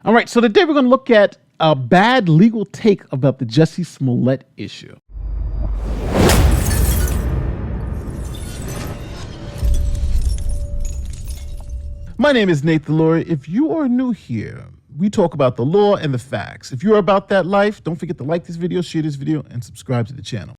All right, so today we're going to look at a bad legal take about the Jussie Smollett issue. My name is Nathan Laurie. If you are new here, we talk about the law and the facts. If you're about that life, don't forget to like this video, share this video, and subscribe to the channel.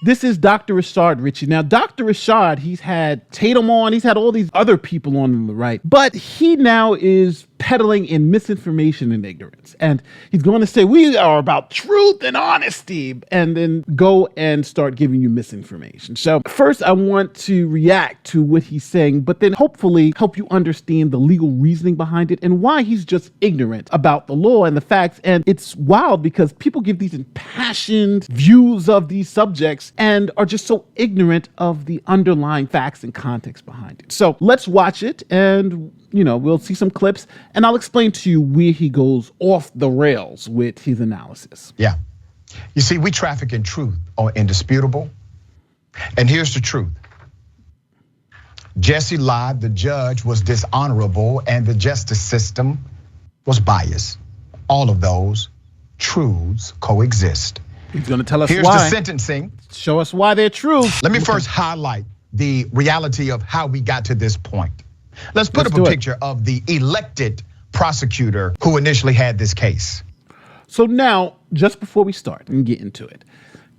This is Dr. Rashad Richey. Now, Dr. Rashad, he's had Tatum on, he's had all these other people on the right, but he now is peddling in misinformation and ignorance. And he's going to say, we are about truth and honesty, and then go and start giving you misinformation. So first, I want to react to what he's saying, but then hopefully help you understand the legal reasoning behind it and why he's just ignorant about the law and the facts. And it's wild because people give these impassioned views of these subjects and are just so ignorant of the underlying facts and context behind it. So let's watch it, and we'll see some clips, and I'll explain to you where he goes off the rails with his analysis. Yeah. You see, we traffic in truth or indisputable. And here's the truth. Jussie lied, the judge was dishonorable, and the justice system was biased. All of those truths coexist. He's going to tell us Here's why. the sentencing. Show us why they're true. Let me first highlight the reality of how we got to this point. Let's put up a picture of the elected prosecutor who initially had this case. So now, just before we start and get into it,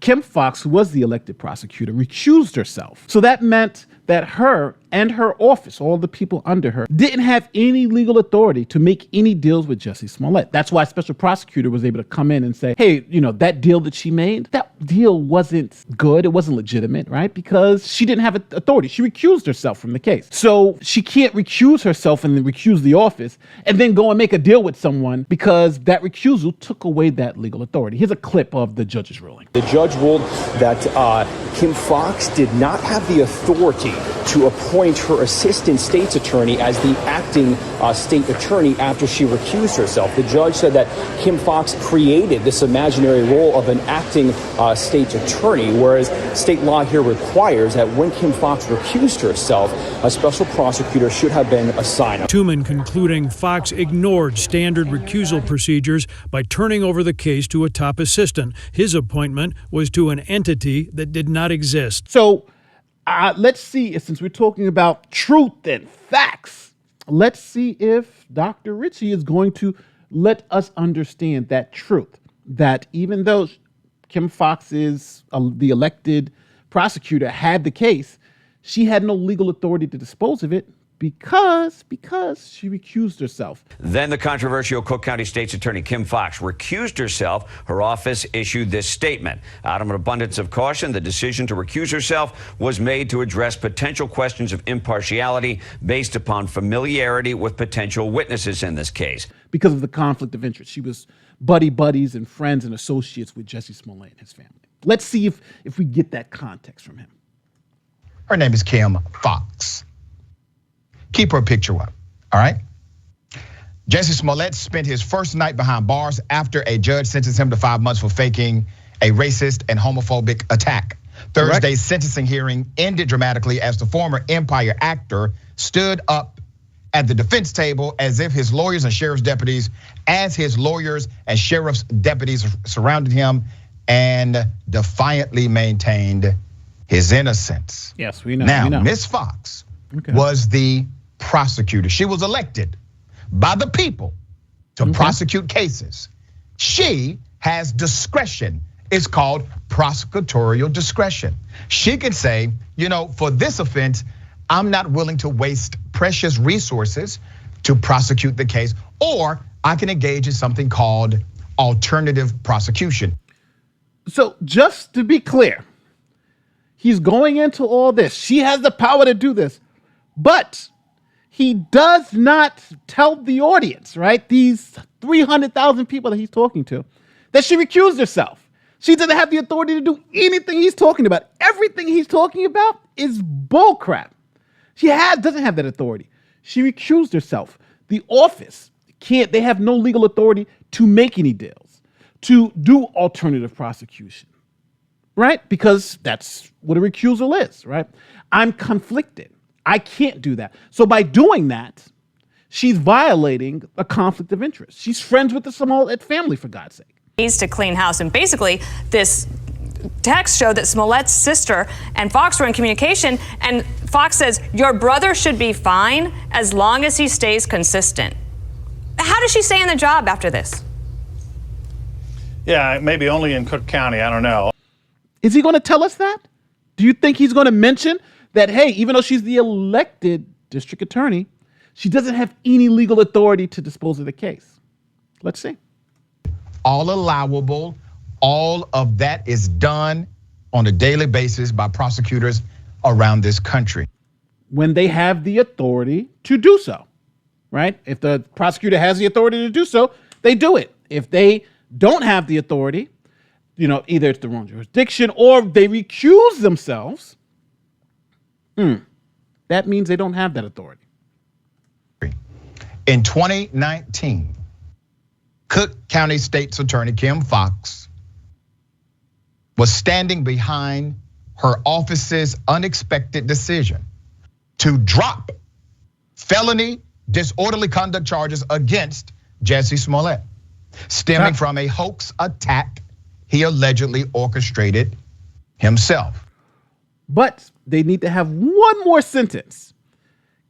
Kim Foxx, who was the elected prosecutor, recused herself. So that meant that her and her office, all the people under her, didn't have any legal authority to make any deals with Jussie Smollett. That's why a special prosecutor was able to come in and say, hey, that deal that she made, that deal wasn't good. It wasn't legitimate, right? Because she didn't have authority. She recused herself from the case. So she can't recuse herself and then recuse the office and then go and make a deal with someone because that recusal took away that legal authority. Here's a clip of the judge's ruling. The judge ruled that Kim Foxx did not have the authority to appoint her assistant state's attorney as the acting state attorney after she recused herself. The judge said that Kim Foxx created this imaginary role of an acting state attorney, whereas state law here requires that when Kim Foxx recused herself, a special prosecutor should have been assigned. Tuman concluding Foxx ignored standard recusal procedures by turning over the case to a top assistant. His appointment was to an entity that did not exist. So let's see, since we're talking about truth and facts, let's see if Dr. Richey is going to let us understand that truth, that even though Kim Foxx is the elected prosecutor, had the case, she had no legal authority to dispose of it because she recused herself. Then the controversial Cook County State's Attorney Kim Foxx recused herself. Her office issued this statement. Out of an abundance of caution, the decision to recuse herself was made to address potential questions of impartiality based upon familiarity with potential witnesses in this case. Because of the conflict of interest. She was buddies and friends and associates with Jussie Smollett and his family. Let's see if we get that context from him. Her name is Kim Foxx. Keep her picture up, all right? Jussie Smollett spent his first night behind bars after a judge sentenced him to 5 months for faking a racist and homophobic attack. Thursday's sentencing hearing ended dramatically as the former Empire actor stood up at the defense table as if his lawyers and sheriff's deputies surrounded him and defiantly maintained his innocence. Yes, we know. Now, Ms. Foxx was the prosecutor. She was elected by the people to prosecute cases. She has discretion. It's called prosecutorial discretion. She can say, for this offense, I'm not willing to waste precious resources to prosecute the case, or I can engage in something called alternative prosecution. So just to be clear, he's going into all this. She has the power to do this, but he does not tell the audience, right? These 300,000 people that he's talking to, that she recused herself. She doesn't have the authority to do anything he's talking about. Everything he's talking about is bullcrap. She doesn't have that authority. She recused herself. The office they have no legal authority to make any deals, to do alternative prosecution, right? Because that's what a recusal is, right? I'm conflicted. I can't do that. So by doing that, she's violating a conflict of interest. She's friends with the Smollett family, for God's sake. Needs to clean house. And basically, this text showed that Smollett's sister and Foxx were in communication, and Foxx says, your brother should be fine as long as he stays consistent. How does she stay in the job after this? Yeah, maybe only in Cook County. I don't know. Is he going to tell us that? Do you think he's going to mention that, hey, even though she's the elected district attorney, she doesn't have any legal authority to dispose of the case? Let's see. All allowable. All of that is done on a daily basis by prosecutors around this country. When they have the authority to do so, right? If the prosecutor has the authority to do so, they do it. If they don't have the authority, either it's the wrong jurisdiction or they recuse themselves, that means they don't have that authority. In 2019, Cook County State's Attorney Kim Foxx was standing behind her office's unexpected decision to drop felony disorderly conduct charges against Jussie Smollett, stemming from a hoax attack he allegedly orchestrated himself. But they need to have one more sentence.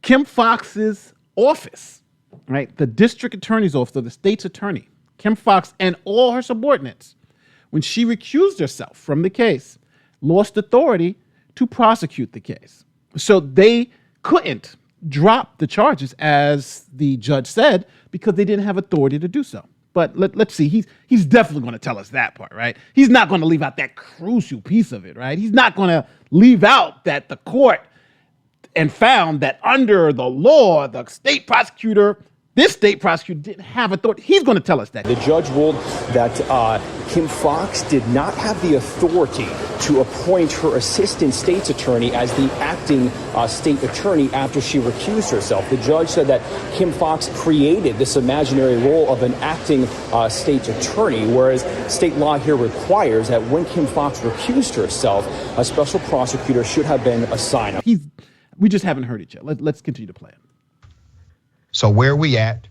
Kim Foxx's office, right? The district attorney's office, or the state's attorney, Kim Foxx and all her subordinates, when she recused herself from the case, lost authority to prosecute the case. So they couldn't drop the charges, as the judge said, because they didn't have authority to do so. But let's see, he's definitely going to tell us that part, right? He's not going to leave out that crucial piece of it, right? He's not going to leave out that the court and found that under the law, the state prosecutor, this state prosecutor didn't have authority. He's going to tell us that. The judge ruled that Kim Foxx did not have the authority to appoint her assistant state's attorney as the acting state attorney after she recused herself. The judge said that Kim Foxx created this imaginary role of an acting state attorney, whereas state law here requires that when Kim Foxx recused herself, a special prosecutor should have been assigned. We just haven't heard it yet. Let's continue to play it. So where are we at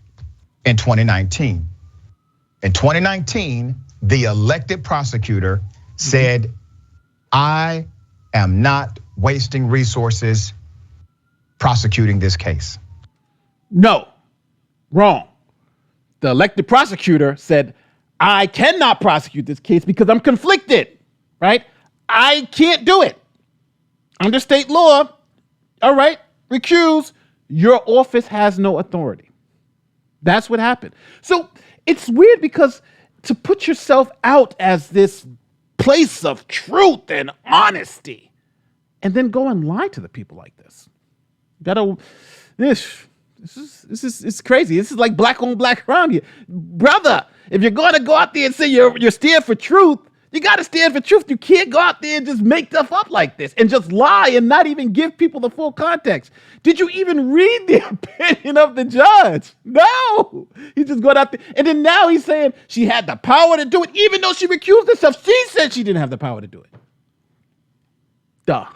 in 2019? In 2019, the elected prosecutor said, I am not wasting resources prosecuting this case. No, wrong. The elected prosecutor said, I cannot prosecute this case because I'm conflicted, right? I can't do it. Under state law, all right, recuse. Your office has no authority. That's what happened. So it's weird because to put yourself out as this place of truth and honesty and then go and lie to the people like this. This is crazy. This is like black on black crime here. Brother, if you're going to go out there and say you're standing for truth, you got to stand for truth. You can't go out there and just make stuff up like this and just lie and not even give people the full context. Did you even read the opinion of the judge? No. He just got out there. And then now he's saying she had the power to do it, even though she recused herself. She said she didn't have the power to do it. Duh.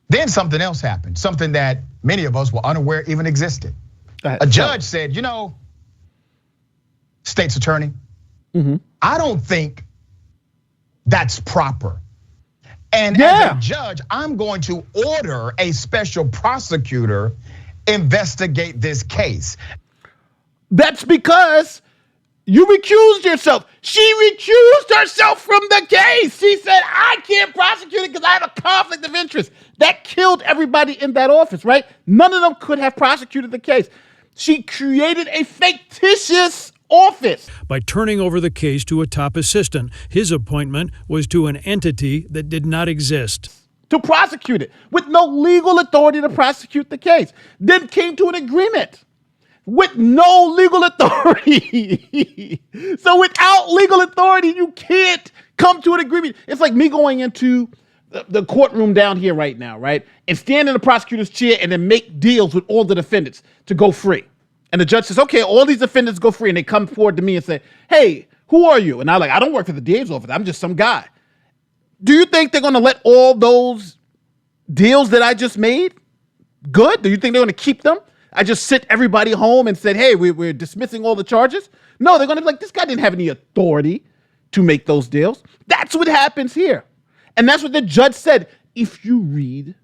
Then something else happened, something that many of us were unaware even existed. A judge said, state's attorney, I don't think that's proper. And as a judge, I'm going to order a special prosecutor investigate this case. That's because you recused yourself. She recused herself from the case. She said, I can't prosecute it because I have a conflict of interest. That killed everybody in that office, right? None of them could have prosecuted the case. She created a fictitious office. By turning over the case to a top assistant, his appointment was to an entity that did not exist. To prosecute it with no legal authority to prosecute the case. Then came to an agreement with no legal authority. So without legal authority, you can't come to an agreement. It's like me going into the courtroom down here right now, right? And stand in the prosecutor's chair and then make deals with all the defendants to go free. And the judge says, okay, all these defendants go free. And they come forward to me and say, hey, who are you? And I'm like, I don't work for the DA's office. I'm just some guy. Do you think they're going to let all those deals that I just made good? Do you think they're going to keep them? I just sent everybody home and said, hey, we're dismissing all the charges? No, they're going to be like, this guy didn't have any authority to make those deals. That's what happens here. And that's what the judge said. If you read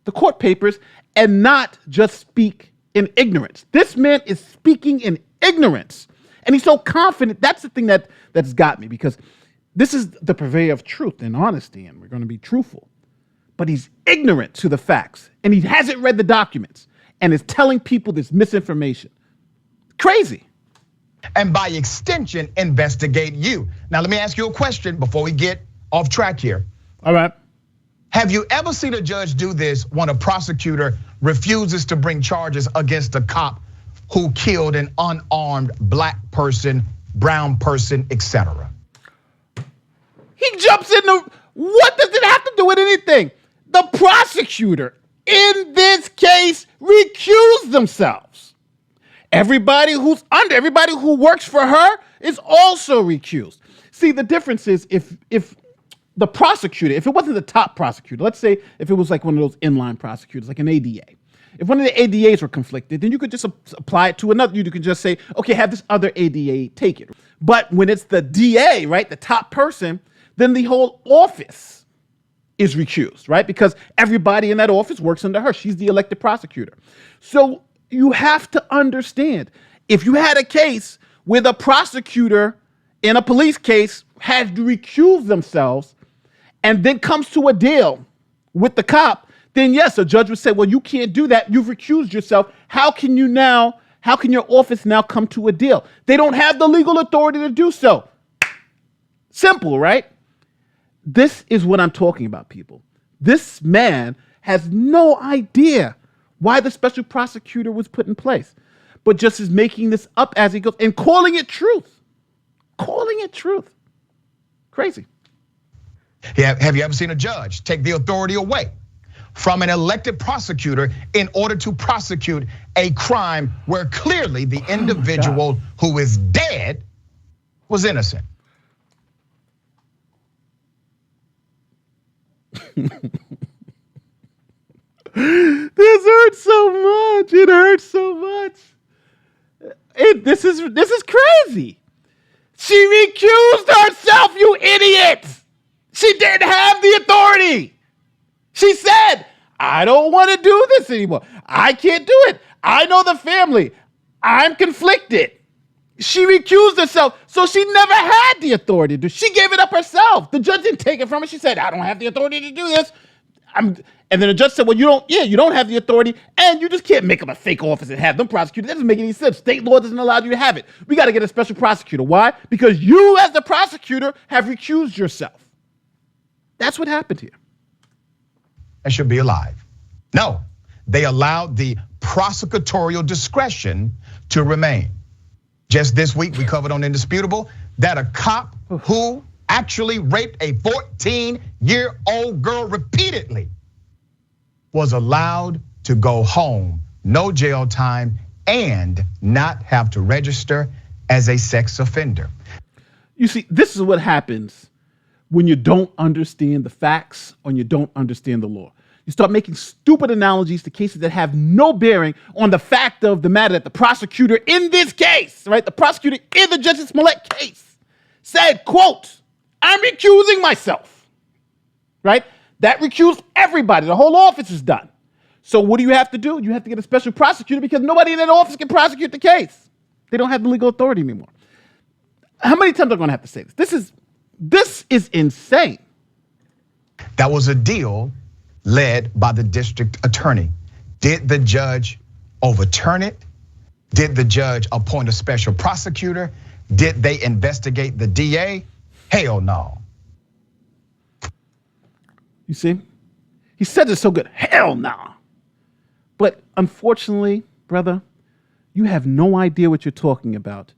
the court papers and not just speak in ignorance. This man is speaking in ignorance. And he's so confident. That's the thing that's got me, because this is the purveyor of truth and honesty, and we're going to be truthful. But he's ignorant to the facts, and he hasn't read the documents, and is telling people this misinformation. Crazy. And by extension, investigate you. Now, let me ask you a question before we get off track here. All right. Have you ever seen a judge do this when a prosecutor refuses to bring charges against a cop who killed an unarmed black person, brown person, etc.? He jumps in the, what does it have to do with anything? The prosecutor in this case recused themselves. Everybody who works for her is also recused. See, the difference is if the prosecutor, if it wasn't the top prosecutor, let's say if it was like one of those inline prosecutors, like an ADA. If one of the ADAs were conflicted, then you could just apply it to another. You could just say, okay, have this other ADA take it. But when it's the DA, right, the top person, then the whole office is recused, right? Because everybody in that office works under her. She's the elected prosecutor. So you have to understand, if you had a case where the prosecutor in a police case had to recuse themselves and then comes to a deal with the cop, then yes, a judge would say, well, you can't do that. You've recused yourself. How can your office now come to a deal? They don't have the legal authority to do so. Simple, right? This is what I'm talking about, people. This man has no idea why the special prosecutor was put in place, but just is making this up as he goes and calling it truth. Calling it truth. Crazy. Have you ever seen a judge take the authority away from an elected prosecutor in order to prosecute a crime where clearly the individual who is dead was innocent? This hurts so much. It hurts so much. This is crazy. She recused herself, you idiot. She didn't have the authority. She said, I don't want to do this anymore. I can't do it. I know the family. I'm conflicted. She recused herself, so she never had the authority. She gave it up herself. The judge didn't take it from her. She said, I don't have the authority to do this. And then the judge said, well, you don't have the authority, and you just can't make up a fake office and have them prosecute. That doesn't make any sense. State law doesn't allow you to have it. We got to get a special prosecutor. Why? Because you, as the prosecutor, have recused yourself. That's what happened here. That should be alive. No, they allowed the prosecutorial discretion to remain. Just this week, we covered on Indisputable that a cop who actually raped a 14-year-old girl repeatedly was allowed to go home, no jail time, and not have to register as a sex offender. You see, this is what happens when you don't understand the facts or you don't understand the law. You start making stupid analogies to cases that have no bearing on the fact of the matter that the prosecutor in this case, right? The prosecutor in the Jussie Smollett case said, quote, I'm recusing myself, right? That recused everybody. The whole office is done. So what do you have to do? You have to get a special prosecutor because nobody in that office can prosecute the case. They don't have the legal authority anymore. How many times am I going to have to say this? This is insane. That was a deal led by the district attorney. Did the judge overturn it? Did the judge appoint a special prosecutor? Did they investigate the DA? Hell no. You see? He said it so good. Hell no. But unfortunately, brother, you have no idea what you're talking about.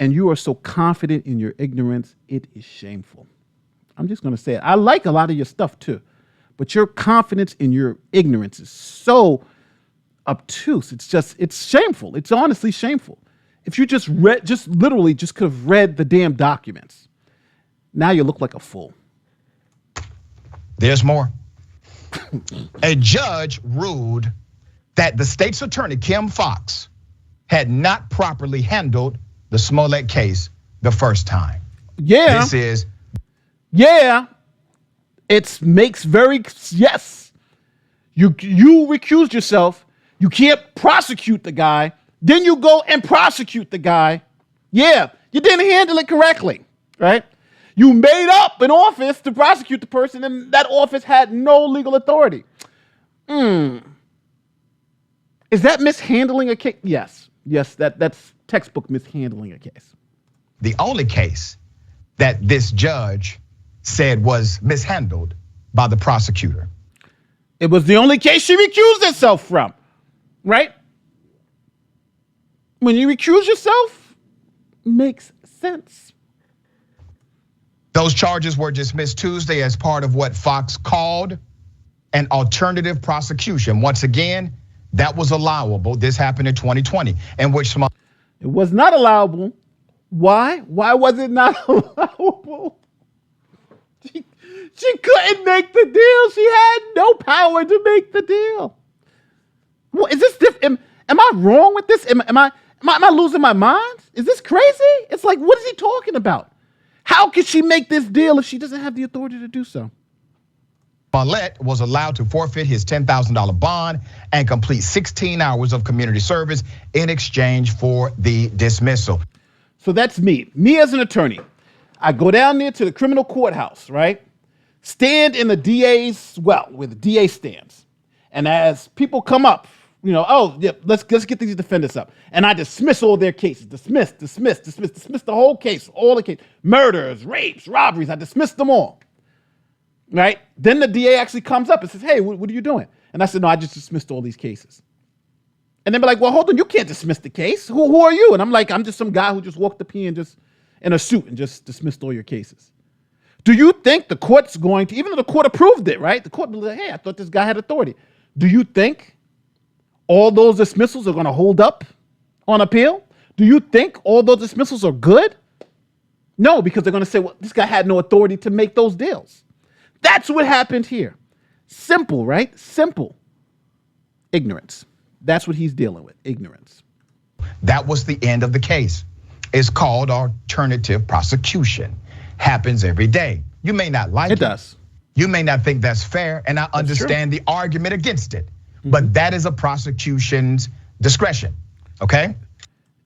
And you are so confident in your ignorance, it is shameful. I'm just going to say it. I like a lot of your stuff too. But your confidence in your ignorance is so obtuse. It's shameful. It's honestly shameful. If you just literally could have read the damn documents. Now you look like a fool. There's more. A judge ruled that the state's attorney, Kim Foxx, had not properly handled the Smollett case the first time. Yeah. This is. Yeah. It makes yes. You recused yourself. You can't prosecute the guy. Then you go and prosecute the guy. Yeah, you didn't handle it correctly, right? You made up an office to prosecute the person, and that office had no legal authority. Is that mishandling a case? Yes, that's textbook mishandling a case. The only case that this judge said was mishandled by the prosecutor. It was the only case she recused herself from, right? When you recuse yourself, makes sense. Those charges were dismissed Tuesday as part of what Foxx called an alternative prosecution. Once again, that was allowable. This happened in 2020, in which it was not allowable. Why? Why was it not allowable? She couldn't make the deal. She had no power to make the deal. Well, is this am I wrong with this? Am I losing my mind? Is this crazy? It's like, what is he talking about? How can she make this deal if she doesn't have the authority to do so? Smollett was allowed to forfeit his $10,000 bond and complete 16 hours of community service in exchange for the dismissal. So that's me as an attorney. I go down there to the criminal courthouse, right? Stand in the DA's, where the DA stands. And as people come up, oh, yeah, let's get these defendants up. And I dismiss all their cases. Dismiss the whole case, all the cases. Murders, rapes, robberies, I dismiss them all. Right? Then the DA actually comes up and says, hey, what are you doing? And I said, no, I just dismissed all these cases. And they're like, well, hold on, you can't dismiss the case. Who are you? And I'm like, I'm just some guy who just walked up here and just in a suit and just dismissed all your cases. Do you think the court's going to, even though the court approved it, right? The court be like, hey, I thought this guy had authority. Do you think all those dismissals are going to hold up on appeal? Do you think all those dismissals are good? No, because they're going to say, well, this guy had no authority to make those deals. That's what happened here. Simple, right? Simple. Ignorance. That's what he's dealing with, ignorance. That was the end of the case. It's called alternative prosecution. Happens every day. You may not like it. It does. You may not think that's fair, and I understand the argument against it. But that is a prosecution's discretion, okay?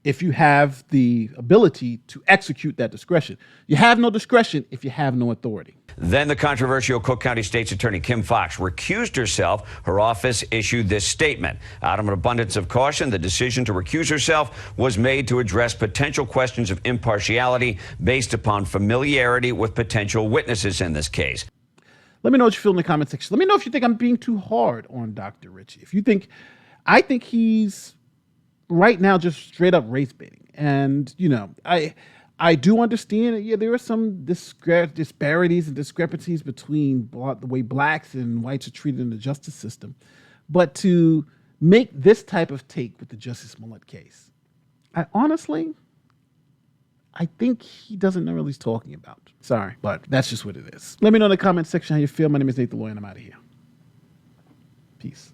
If you have the ability to execute that discretion. You have no discretion if you have no authority. Then the controversial Cook County State's Attorney Kim Foxx recused herself. Her office issued this statement. Out of an abundance of caution, the decision to recuse herself was made to address potential questions of impartiality based upon familiarity with potential witnesses in this case. Let me know what you feel in the comment section. Let me know if you think I'm being too hard on Dr. Richey. If you think, I think he's right now just straight up race baiting. And, I do understand, yeah, there are some disparities and discrepancies between the way blacks and whites are treated in the justice system. But to make this type of take with the Jussie Smollett case, I think he doesn't know what he's talking about. Sorry, but that's just what it is. Let me know in the comment section how you feel. My name is Nate the Lawyer, and I'm out of here. Peace.